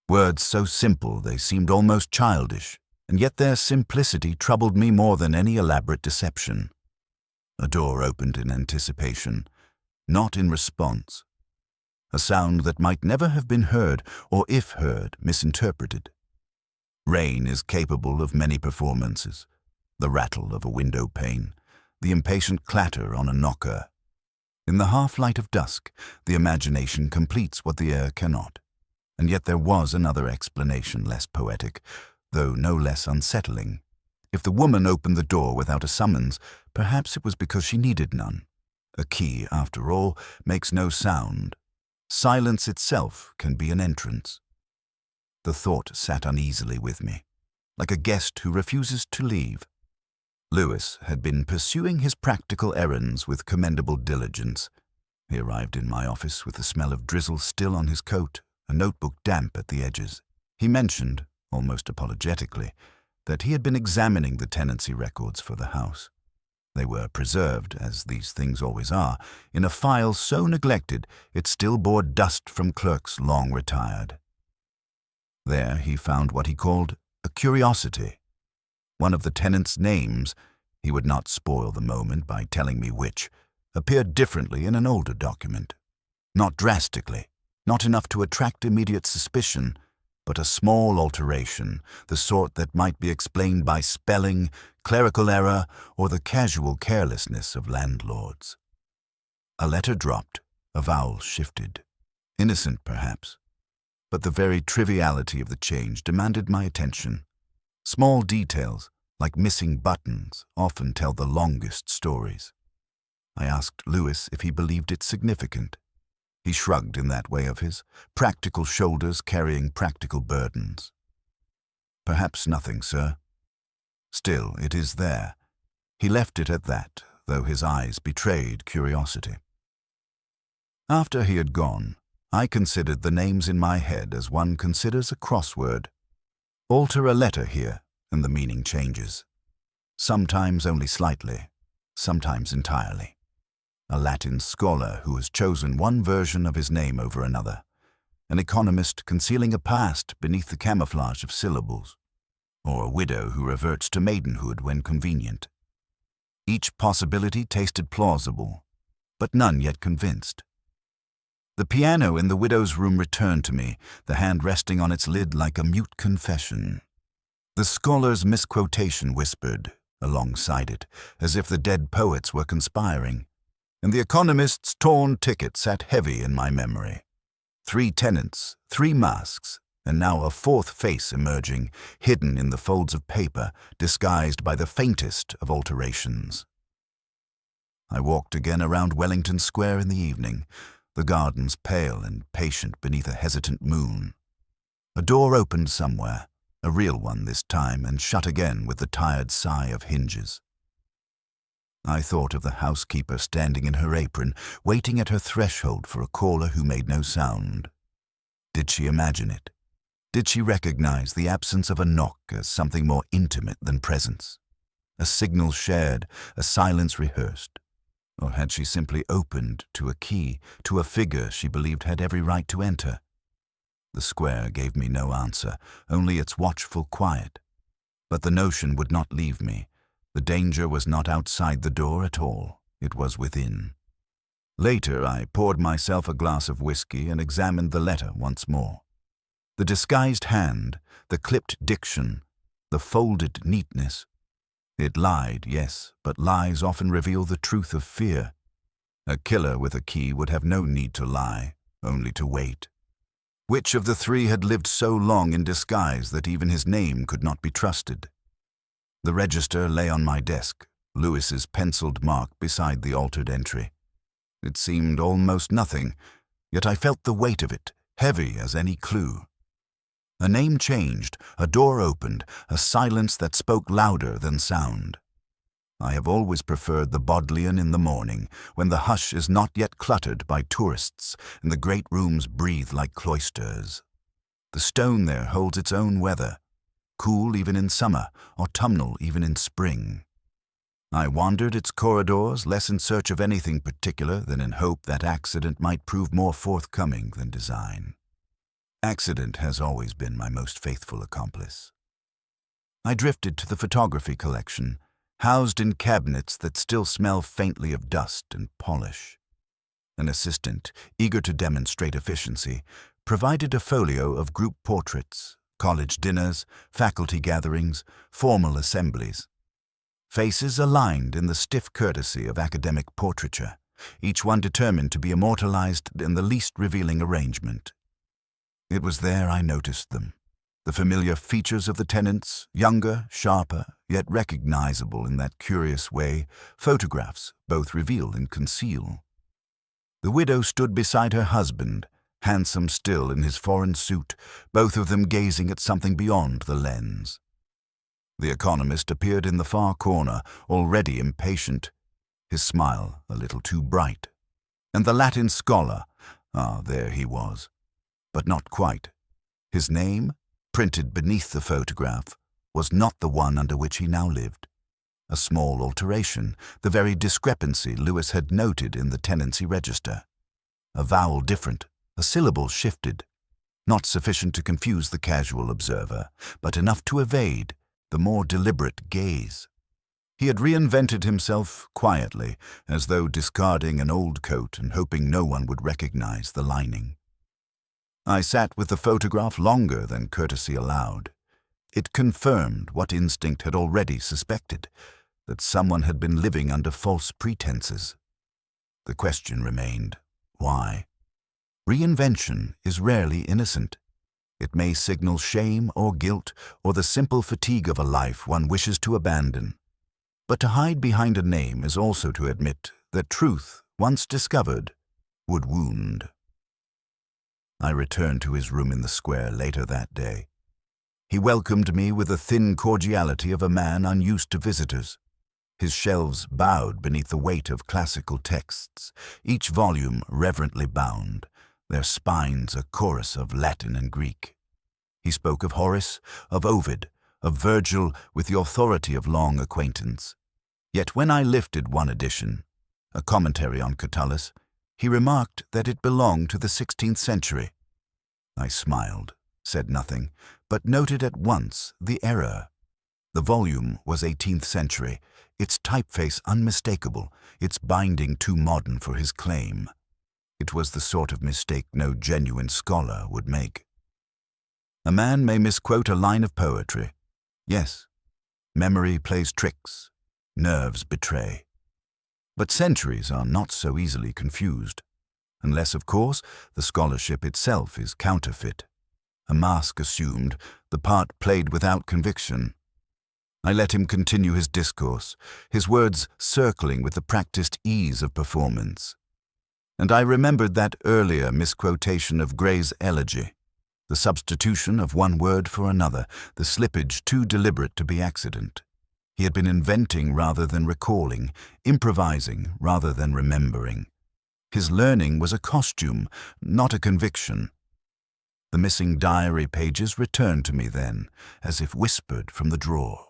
Words so simple they seemed almost childish, and yet their simplicity troubled me more than any elaborate deception. A door opened in anticipation, not in response. A sound that might never have been heard, or if heard, misinterpreted. Rain is capable of many performances. The rattle of a window pane, the impatient clatter on a knocker. In the half-light of dusk, the imagination completes what the air cannot. And yet there was another explanation less poetic, though no less unsettling. If the woman opened the door without a summons, perhaps it was because she needed none. A key, after all, makes no sound. Silence itself can be an entrance. The thought sat uneasily with me, like a guest who refuses to leave. Lewis had been pursuing his practical errands with commendable diligence. He arrived in my office with the smell of drizzle still on his coat, a notebook damp at the edges. He mentioned, almost apologetically, that he had been examining the tenancy records for the house. They were preserved, as these things always are, in a file so neglected it still bore dust from clerks long retired. There he found what he called a curiosity. One of the tenants' names, he would not spoil the moment by telling me which, appeared differently in an older document. Not drastically, not enough to attract immediate suspicion, but a small alteration, the sort that might be explained by spelling, clerical error, or the casual carelessness of landlords. A letter dropped, a vowel shifted. Innocent, perhaps. But the very triviality of the change demanded my attention. Small details, like missing buttons, often tell the longest stories. I asked Lewis if he believed it significant. He shrugged in that way of his, practical shoulders carrying practical burdens. Perhaps nothing, sir. Still, it is there. He left it at that, though his eyes betrayed curiosity. After he had gone, I considered the names in my head as one considers a crossword. Alter a letter here, and the meaning changes. Sometimes only slightly, sometimes entirely. A Latin scholar who has chosen one version of his name over another. An economist concealing a past beneath the camouflage of syllables. Or a widow who reverts to maidenhood when convenient. Each possibility tasted plausible, but none yet convinced. The piano in the widow's room returned to me, the hand resting on its lid like a mute confession. The scholar's misquotation whispered, alongside it, as if the dead poets were conspiring, and the economist's torn ticket sat heavy in my memory. 3 tenants, 3 masks, and now a 4th face emerging, hidden in the folds of paper, disguised by the faintest of alterations. I walked again around Wellington Square in the evening, the gardens pale and patient beneath a hesitant moon. A door opened somewhere, a real one this time, and shut again with the tired sigh of hinges. I thought of the housekeeper standing in her apron, waiting at her threshold for a caller who made no sound. Did she imagine it? Did she recognize the absence of a knock as something more intimate than presence? A signal shared, a silence rehearsed? Or had she simply opened to a key, to a figure she believed had every right to enter? The square gave me no answer, only its watchful quiet. But the notion would not leave me. The danger was not outside the door at all. It was within. Later, I poured myself a glass of whiskey and examined the letter once more. The disguised hand, the clipped diction, the folded neatness. It lied, yes, but lies often reveal the truth of fear. A killer with a key would have no need to lie. only to wait. Which of the three had lived so long in disguise that even his name could not be trusted? The register lay on my desk, Lewis's penciled mark beside the altered entry. It seemed almost nothing, yet I felt the weight of it, heavy as any clue. A name changed, a door opened, a silence that spoke louder than sound. I have always preferred the Bodleian in the morning, when the hush is not yet cluttered by tourists and the great rooms breathe like cloisters. The stone there holds its own weather, cool even in summer, autumnal even in spring. I wandered its corridors less in search of anything particular than in hope that accident might prove more forthcoming than design. Accident has always been my most faithful accomplice. I drifted to the photography collection, housed in cabinets that still smell faintly of dust and polish. An assistant, eager to demonstrate efficiency, provided a folio of group portraits, college dinners, faculty gatherings, formal assemblies. Faces aligned in the stiff courtesy of academic portraiture, each one determined to be immortalized in the least revealing arrangement. It was there I noticed them. The familiar features of the tenants, younger, sharper, yet recognizable in that curious way, photographs both reveal and conceal. The widow stood beside her husband, handsome still in his foreign suit, both of them gazing at something beyond the lens. The economist appeared in the far corner, already impatient, his smile a little too bright. And the Latin scholar, there he was. But not quite. His name, printed beneath the photograph, was not the one under which he now lived. A small alteration, the very discrepancy Lewis had noted in the tenancy register. A vowel different, a syllable shifted. Not sufficient to confuse the casual observer, but enough to evade the more deliberate gaze. He had reinvented himself quietly, as though discarding an old coat and hoping no one would recognize the lining. I sat with the photograph longer than courtesy allowed. It confirmed what instinct had already suspected, that someone had been living under false pretenses. The question remained, why? Reinvention is rarely innocent. It may signal shame or guilt or the simple fatigue of a life one wishes to abandon. But to hide behind a name is also to admit that truth, once discovered, would wound. I returned to his room in the square later that day. He welcomed me with the thin cordiality of a man unused to visitors. His shelves bowed beneath the weight of classical texts, each volume reverently bound, their spines a chorus of Latin and Greek. He spoke of Horace, of Ovid, of Virgil with the authority of long acquaintance. Yet when I lifted one edition, a commentary on Catullus, he remarked that it belonged to the 16th century. I smiled, said nothing, but noted at once the error. The volume was 18th century, its typeface unmistakable, its binding too modern for his claim. It was the sort of mistake no genuine scholar would make. A man may misquote a line of poetry. Yes, memory plays tricks, nerves betray. But centuries are not so easily confused, unless, of course, the scholarship itself is counterfeit. A mask assumed, the part played without conviction. I let him continue his discourse, his words circling with the practiced ease of performance. And I remembered that earlier misquotation of Gray's elegy, the substitution of one word for another, the slippage too deliberate to be accident. He had been inventing rather than recalling, improvising rather than remembering. His learning was a costume, not a conviction. The missing diary pages returned to me then, as if whispered from the drawer.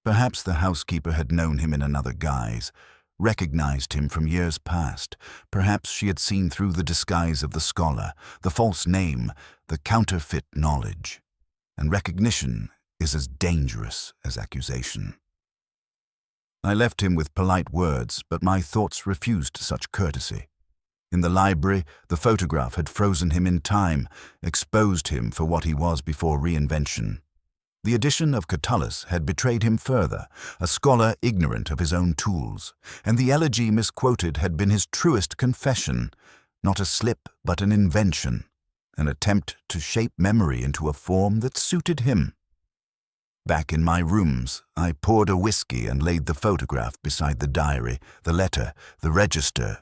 Perhaps the housekeeper had known him in another guise, recognized him from years past. Perhaps she had seen through the disguise of the scholar, the false name, the counterfeit knowledge. And recognition is as dangerous as accusation. I left him with polite words, but my thoughts refused such courtesy. In the library, the photograph had frozen him in time, exposed him for what he was before reinvention. The edition of Catullus had betrayed him further, a scholar ignorant of his own tools, and the elegy misquoted had been his truest confession, Not a slip, but an invention, an attempt to shape memory into a form that suited him. Back in my rooms, I poured a whiskey and laid the photograph beside the diary, the letter, the register,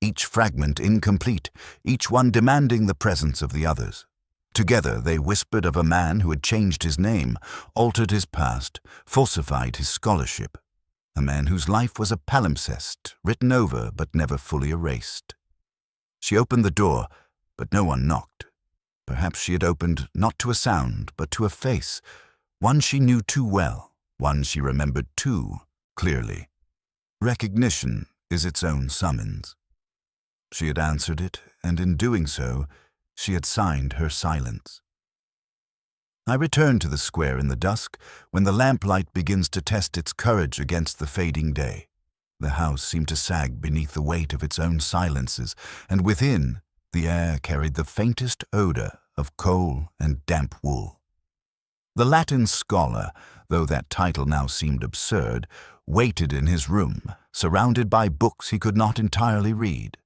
each fragment incomplete, each one demanding the presence of the others. Together they whispered of a man who had changed his name, altered his past, falsified his scholarship. A man whose life was a palimpsest, written over but never fully erased. She opened the door, but no one knocked. Perhaps she had opened not to a sound, but to a face, one she knew too well, one she remembered too clearly. Recognition is its own summons. She had answered it, and in doing so, she had signed her silence. I returned to the square in the dusk, when the lamplight begins to test its courage against the fading day. The house seemed to sag beneath the weight of its own silences, and within, the air carried the faintest odor of coal and damp wool. The Latin scholar, though that title now seemed absurd, waited in his room, surrounded by books he could not entirely read.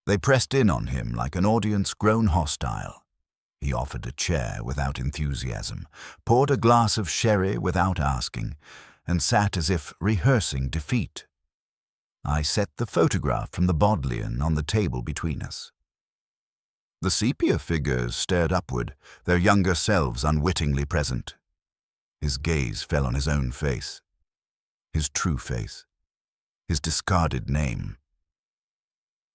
They pressed in on him like an audience grown hostile. He offered a chair without enthusiasm, poured a glass of sherry without asking, and sat as if rehearsing defeat. I set the photograph from the Bodleian on the table between us. The sepia figures stared upward, their younger selves unwittingly present. His gaze fell on his own face, his true face, his discarded name.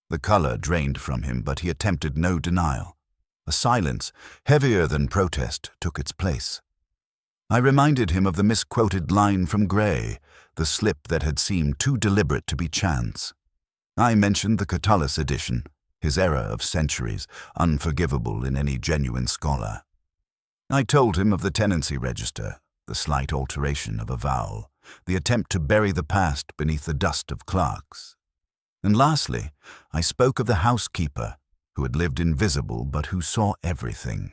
The color drained from him, but he attempted no denial. A silence, heavier than protest, took its place. I reminded him of the misquoted line from Gray, the slip that had seemed too deliberate to be chance. I mentioned the Catullus edition, his error of centuries, unforgivable in any genuine scholar. I told him of the tenancy register, the slight alteration of a vowel, the attempt to bury the past beneath the dust of clerks. And lastly, I spoke of the housekeeper, who had lived invisible but who saw everything.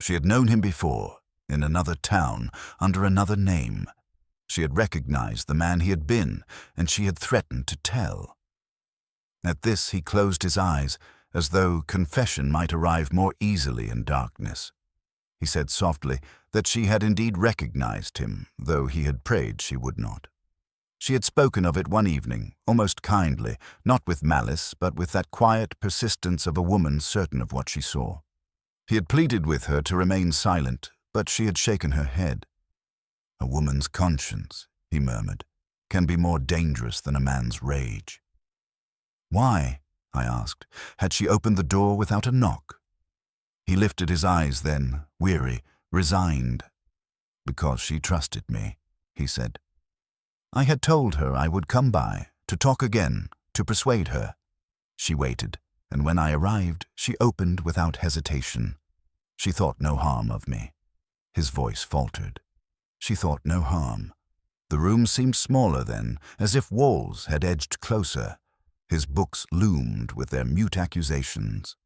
She had known him before, in another town, under another name. She had recognized the man he had been, and she had threatened to tell. At this he closed his eyes, as though confession might arrive more easily in darkness. He said softly that she had indeed recognized him, though he had prayed she would not. She had spoken of it one evening, almost kindly, not with malice, but with that quiet persistence of a woman certain of what she saw. He had pleaded with her to remain silent, but she had shaken her head. "A woman's conscience," he murmured, "can be more dangerous than a man's rage." "Why?" I asked. Had she opened the door without a knock? He lifted his eyes then, weary, resigned. "Because she trusted me," he said. I had told her I would come by, to talk again, to persuade her. She waited, and when I arrived, she opened without hesitation. She thought no harm of me. His voice faltered. She thought no harm. The room seemed smaller then, as if walls had edged closer. His books loomed with their mute accusations.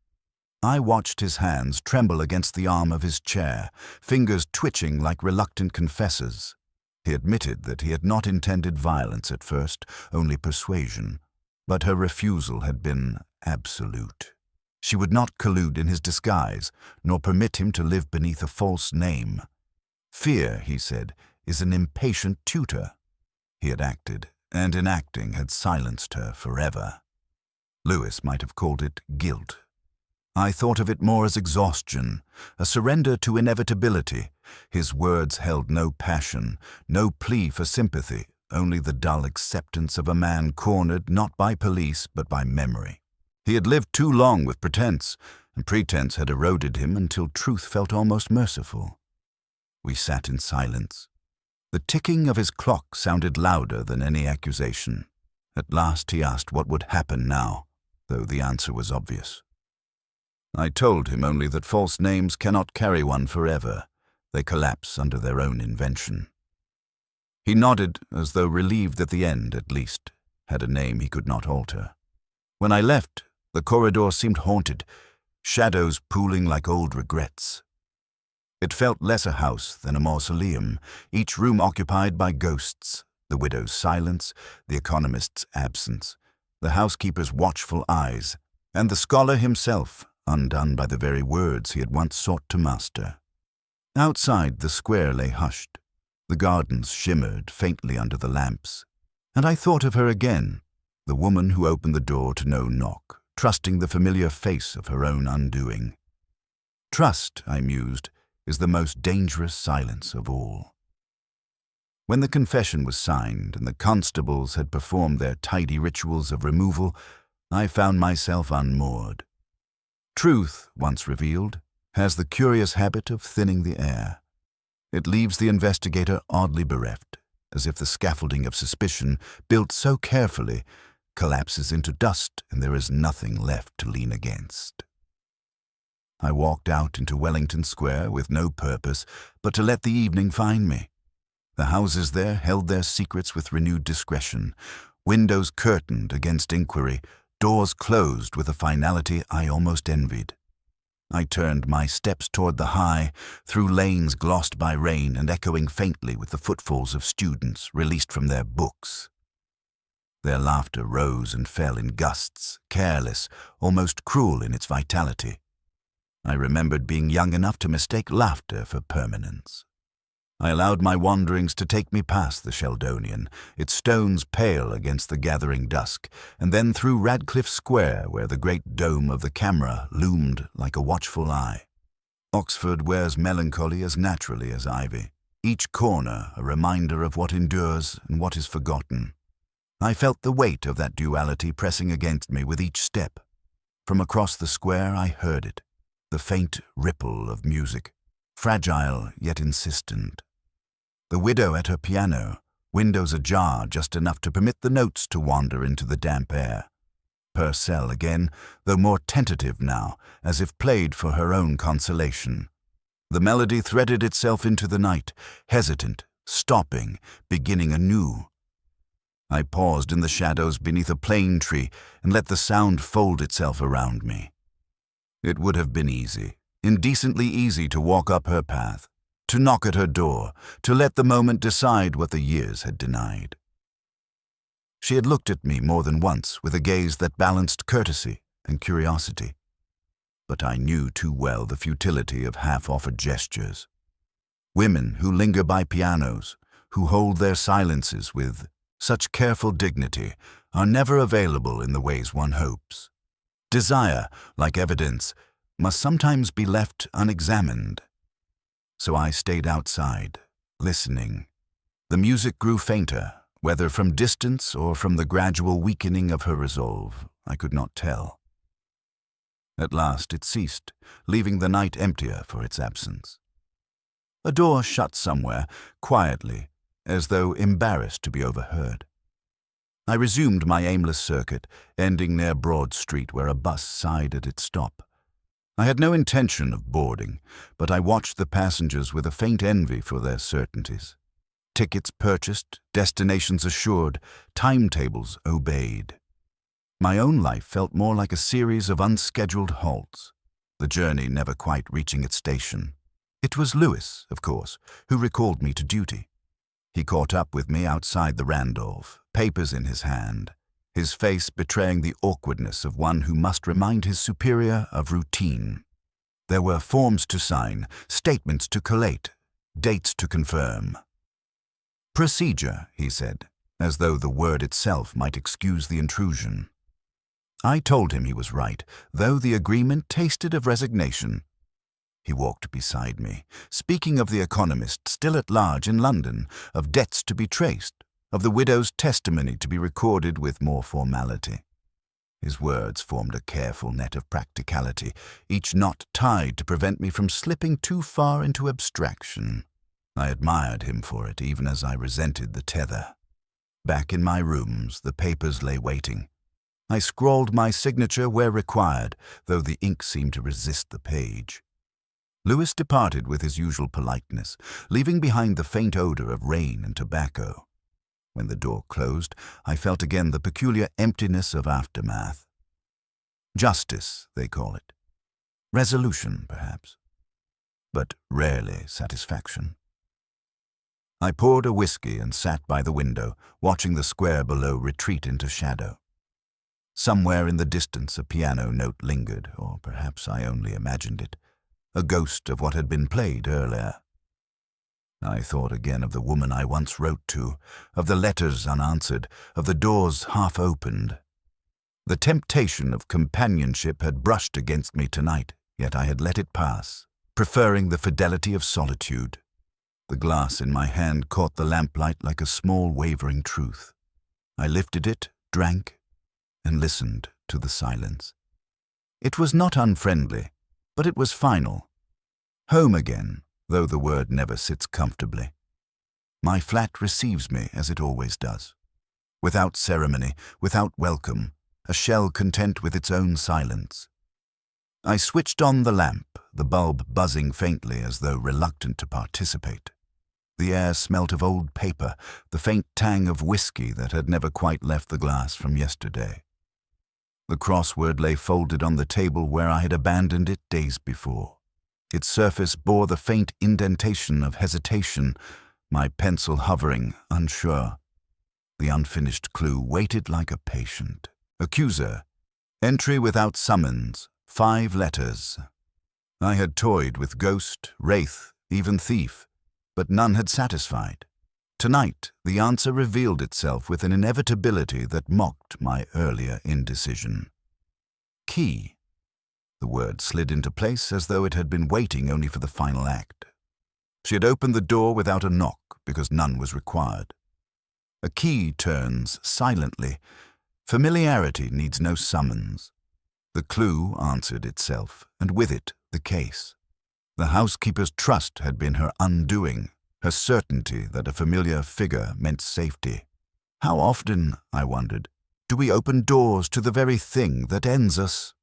I watched his hands tremble against the arm of his chair, fingers twitching like reluctant confessors. He admitted that he had not intended violence at first, only persuasion, but her refusal had been absolute. She would not collude in his disguise, nor permit him to live beneath a false name. Fear, he said, is an impatient tutor. He had acted, and in acting had silenced her forever. Lewis might have called it guilt. I thought of it more as exhaustion, a surrender to inevitability. His words held no passion, no plea for sympathy, only the dull acceptance of a man cornered not by police but by memory. He had lived too long with pretense, and pretense had eroded him until truth felt almost merciful. We sat in silence. The ticking of his clock sounded louder than any accusation. At last he asked what would happen now, though the answer was obvious. I told him only that false names cannot carry one forever. They collapse under their own invention. He nodded, as though relieved that the end, at least, had a name he could not alter. When I left, the corridor seemed haunted, shadows pooling like old regrets. It felt less a house than a mausoleum, each room occupied by ghosts, the widow's silence, the economist's absence, the housekeeper's watchful eyes, and the scholar himself, undone by the very words he had once sought to master. Outside, the square lay hushed. The gardens shimmered faintly under the lamps, and I thought of her again, the woman who opened the door to no knock, trusting the familiar face of her own undoing. Trust, I mused, is the most dangerous silence of all. When the confession was signed and the constables had performed their tidy rituals of removal, I found myself unmoored. Truth, once revealed, has the curious habit of thinning the air. It leaves the investigator oddly bereft, as if the scaffolding of suspicion, built so carefully, collapses into dust and there is nothing left to lean against. I walked out into Wellington Square with no purpose but to let the evening find me. The houses there held their secrets with renewed discretion, windows curtained against inquiry, doors closed with a finality I almost envied. I turned my steps toward the high, through lanes glossed by rain and echoing faintly with the footfalls of students released from their books. Their laughter rose and fell in gusts, careless, almost cruel in its vitality. I remembered being young enough to mistake laughter for permanence. I allowed my wanderings to take me past the Sheldonian, its stones pale against the gathering dusk, and then through Radcliffe Square, where the great dome of the camera loomed like a watchful eye. Oxford wears melancholy as naturally as ivy, each corner a reminder of what endures and what is forgotten. I felt the weight of that duality pressing against me with each step. From across the square I heard it, the faint ripple of music, fragile yet insistent. The widow at her piano, windows ajar just enough to permit the notes to wander into the damp air. Purcell again, though more tentative now, as if played for her own consolation. The melody threaded itself into the night, hesitant, stopping, beginning anew. I paused in the shadows beneath a plane tree and let the sound fold itself around me. It would have been easy, indecently easy to walk up her path, to knock at her door, to let the moment decide what the years had denied. She had looked at me more than once with a gaze that balanced courtesy and curiosity. But I knew too well the futility of half-offered gestures. Women who linger by pianos, who hold their silences with such careful dignity, are never available in the ways one hopes. Desire, like evidence, must sometimes be left unexamined. So I stayed outside, listening. The music grew fainter, whether from distance or from the gradual weakening of her resolve, I could not tell. At last it ceased, leaving the night emptier for its absence. A door shut somewhere, quietly, as though embarrassed to be overheard. I resumed my aimless circuit, ending near Broad Street where a bus sighed at its stop. I had no intention of boarding, but I watched the passengers with a faint envy for their certainties. Tickets purchased, destinations assured, timetables obeyed. My own life felt more like a series of unscheduled halts, the journey never quite reaching its station. It was Lewis, of course, who recalled me to duty. He caught up with me outside the Randolph, papers in his hand, his face betraying the awkwardness of one who must remind his superior of routine. There were forms to sign, statements to collate, dates to confirm. Procedure, he said, as though the word itself might excuse the intrusion. I told him he was right, though the agreement tasted of resignation. He walked beside me, speaking of the economist still at large in London, of debts to be traced, of the widow's testimony to be recorded with more formality. His words formed a careful net of practicality, each knot tied to prevent me from slipping too far into abstraction. I admired him for it, even as I resented the tether. Back in my rooms, the papers lay waiting. I scrawled my signature where required, though the ink seemed to resist the page. Lewis departed with his usual politeness, leaving behind the faint odor of rain and tobacco. When the door closed, I felt again the peculiar emptiness of aftermath. Justice, they call it. Resolution, perhaps. But rarely satisfaction. I poured a whiskey and sat by the window, watching the square below retreat into shadow. Somewhere in the distance a piano note lingered, or perhaps I only imagined it, a ghost of what had been played earlier. I thought again of the woman I once wrote to, of the letters unanswered, of the doors half opened. The temptation of companionship had brushed against me tonight, yet I had let it pass, preferring the fidelity of solitude. The glass in my hand caught the lamplight like a small wavering truth. I lifted it, drank, and listened to the silence. It was not unfriendly, but it was final. Home again, though the word never sits comfortably. My flat receives me as it always does. Without ceremony, without welcome, a shell content with its own silence. I switched on the lamp, the bulb buzzing faintly as though reluctant to participate. The air smelt of old paper, the faint tang of whiskey that had never quite left the glass from yesterday. The crossword lay folded on the table where I had abandoned it days before. Its surface bore the faint indentation of hesitation, my pencil hovering, unsure. The unfinished clue waited like a patient. Accuser. Entry without summons. 5 letters. I had toyed with ghost, wraith, even thief, but none had satisfied. Tonight, the answer revealed itself with an inevitability that mocked my earlier indecision. Key. The word slid into place as though it had been waiting only for the final act. She had opened the door without a knock because none was required. A key turns silently. Familiarity needs no summons. The clue answered itself, and with it, the case. The housekeeper's trust had been her undoing, her certainty that a familiar figure meant safety. How often, I wondered, do we open doors to the very thing that ends us?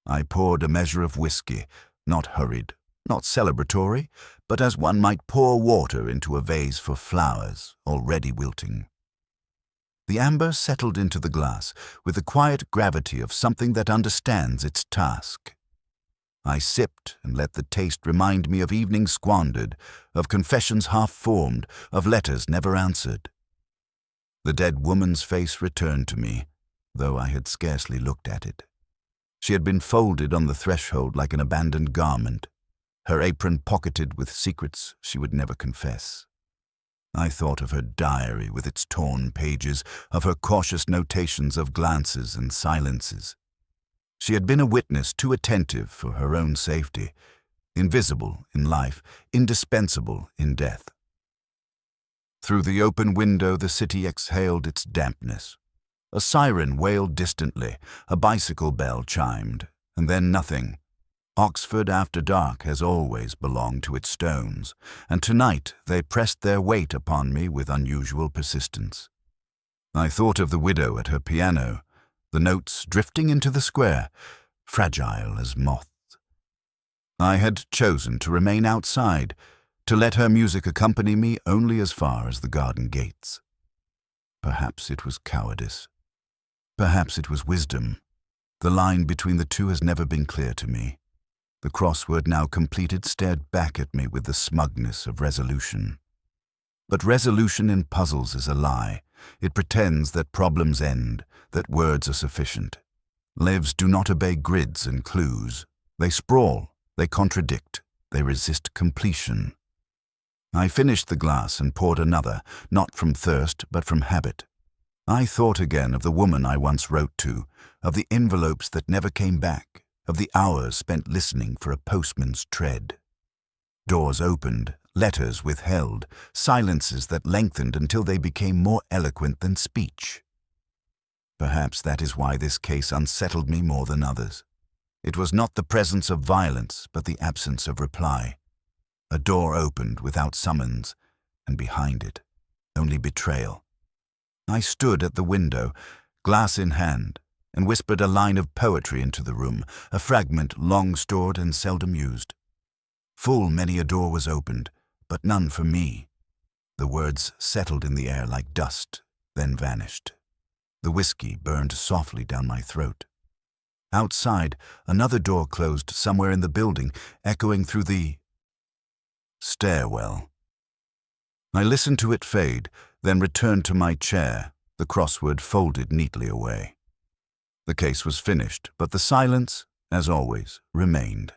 I poured a measure of whiskey, not hurried, not celebratory, but as one might pour water into a vase for flowers already wilting. The amber settled into the glass with the quiet gravity of something that understands its task. I sipped and let the taste remind me of evenings squandered, of confessions half-formed, of letters never answered. The dead woman's face returned to me, though I had scarcely looked at it. She had been folded on the threshold like an abandoned garment, her apron pocketed with secrets she would never confess. I thought of her diary with its torn pages, of her cautious notations of glances and silences. She had been a witness too attentive for her own safety, invisible in life, indispensable in death. Through the open window the city exhaled its dampness. A siren wailed distantly, a bicycle bell chimed, and then nothing. Oxford after dark has always belonged to its stones, and tonight they pressed their weight upon me with unusual persistence. I thought of the widow at her piano, the notes drifting into the square, fragile as moths. I had chosen to remain outside, to let her music accompany me only as far as the garden gates. Perhaps it was cowardice. Perhaps it was wisdom. The line between the two has never been clear to me. The crossword now completed stared back at me with the smugness of resolution. But resolution in puzzles is a lie. It pretends that problems end, that words are sufficient. Lives do not obey grids and clues. They sprawl, they contradict, they resist completion. I finished the glass and poured another, not from thirst but from habit. I thought again of the woman I once wrote to, of the envelopes that never came back, of the hours spent listening for a postman's tread. Doors opened, letters withheld, silences that lengthened until they became more eloquent than speech. Perhaps that is why this case unsettled me more than others. It was not the presence of violence, but the absence of reply. A door opened without summons, and behind it, only betrayal. I stood at the window, glass in hand, and whispered a line of poetry into the room, a fragment long stored and seldom used. Full many a door was opened, but none for me. The words settled in the air like dust, then vanished. The whiskey burned softly down my throat. Outside, another door closed somewhere in the building, echoing through the stairwell. I listened to it fade, then returned to my chair, the crossword folded neatly away. The case was finished, but the silence, as always, remained.